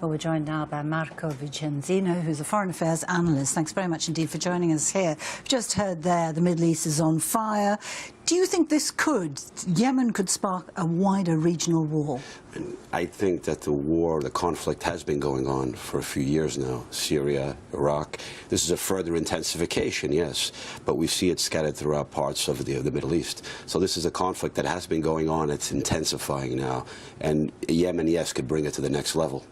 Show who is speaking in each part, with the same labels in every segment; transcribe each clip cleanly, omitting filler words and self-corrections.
Speaker 1: Well, we're joined now by Marco Vicenzino, who's a foreign affairs analyst. Thanks very much indeed for joining us here. We've just heard there the Middle East is on fire. Do you think Yemen could spark a wider regional war?
Speaker 2: I think that the conflict has been going on for a few years now. Syria, Iraq. This is a further intensification, yes, but we see it scattered throughout parts of the Middle East. So this is a conflict that has been going on. It's intensifying now. And Yemen, yes, could bring it to the next level.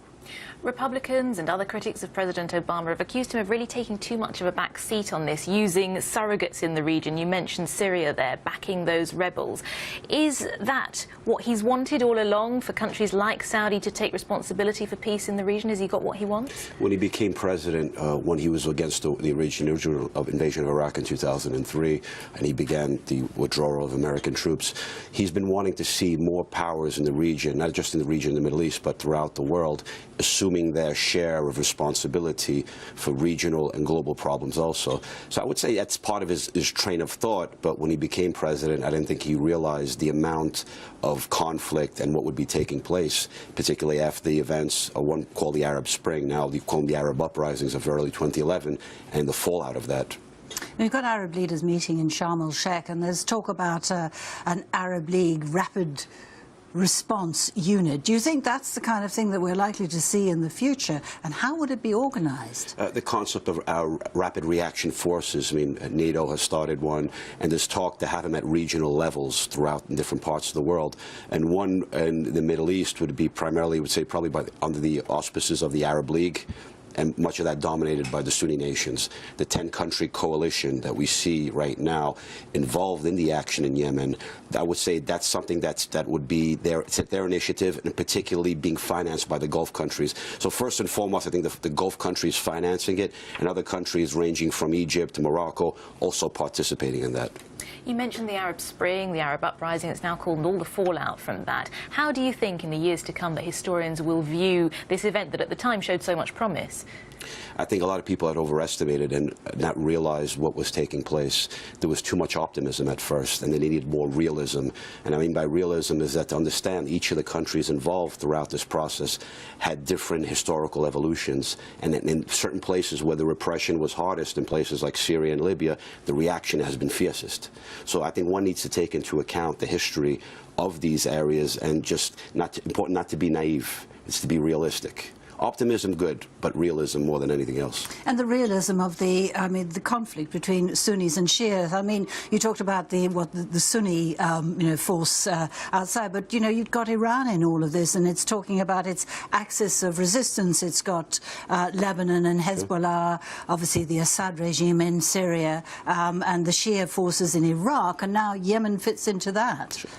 Speaker 3: Republicans and other critics of President Obama have accused him of really taking too much of a back seat on this, using surrogates in the region. You mentioned Syria there, backing those rebels. Is that what he's wanted all along, for countries like Saudi to take responsibility for peace in the region? Has he got what he wants? When
Speaker 2: he became president, when he was against the original invasion of Iraq in 2003, and he began the withdrawal of American troops, he's been wanting to see more powers in the region, not just in the region of the Middle East, but throughout the world, assuming their share of responsibility for regional and global problems also. So I would say that's part of his train of thought, but when he became president, I didn't think he realized the amount of conflict and what would be taking place, particularly after the events, one called the Arab Spring, now they call them the Arab uprisings of early 2011, and the fallout of that.
Speaker 1: We've got Arab leaders meeting in Sharm el-Sheikh, and there's talk about an Arab League rapid response unit. Do you think that's the kind of thing that we're likely to see in the future, and how would it be organized?
Speaker 2: The concept of our rapid reaction forces, I mean, NATO has started one, and there's talk to have them at regional levels throughout in different parts of the world. And one in the Middle East would be primarily, would say, probably under the auspices of the Arab League, and much of that dominated by the Sunni nations. The 10-country coalition that we see right now involved in the action in Yemen, I would say that's something that would be their initiative, and particularly being financed by the Gulf countries. So first and foremost, I think the Gulf countries financing it, and other countries ranging from Egypt to Morocco also participating in that.
Speaker 3: You mentioned the Arab Spring, the Arab uprising, it's now called, and all the fallout from that. How do you think in the years to come that historians will view this event that at the time showed so much promise?
Speaker 2: I think a lot of people had overestimated and not realized what was taking place. There was too much optimism at first, and they needed more realism. And I mean by realism is that to understand each of the countries involved throughout this process had different historical evolutions. And in certain places where the repression was hardest, in places like Syria and Libya, the reaction has been fiercest. So I think one needs to take into account the history of these areas, and just important not to be naive. It's to be realistic. Optimism, good, but realism more than anything else.
Speaker 1: And the realism of the conflict between Sunnis and Shias. I mean, you talked about the Sunni, force outside, but you've got Iran in all of this, and it's talking about its axis of resistance. It's got Lebanon and Hezbollah, obviously the Assad regime in Syria, and the Shia forces in Iraq, and now Yemen fits into that.
Speaker 2: Sure.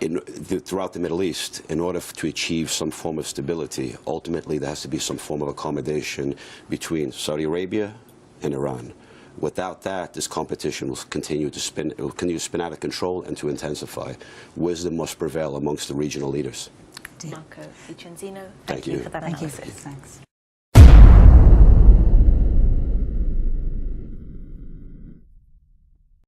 Speaker 2: Throughout the Middle East, in order to achieve some form of stability, ultimately there has to be some form of accommodation between Saudi Arabia and Iran. Without that, this competition will continue to spin out of control and to intensify. Wisdom must prevail amongst the regional leaders.
Speaker 3: Marco Vicenzino,
Speaker 2: thank you
Speaker 3: for that analysis.
Speaker 1: Thanks.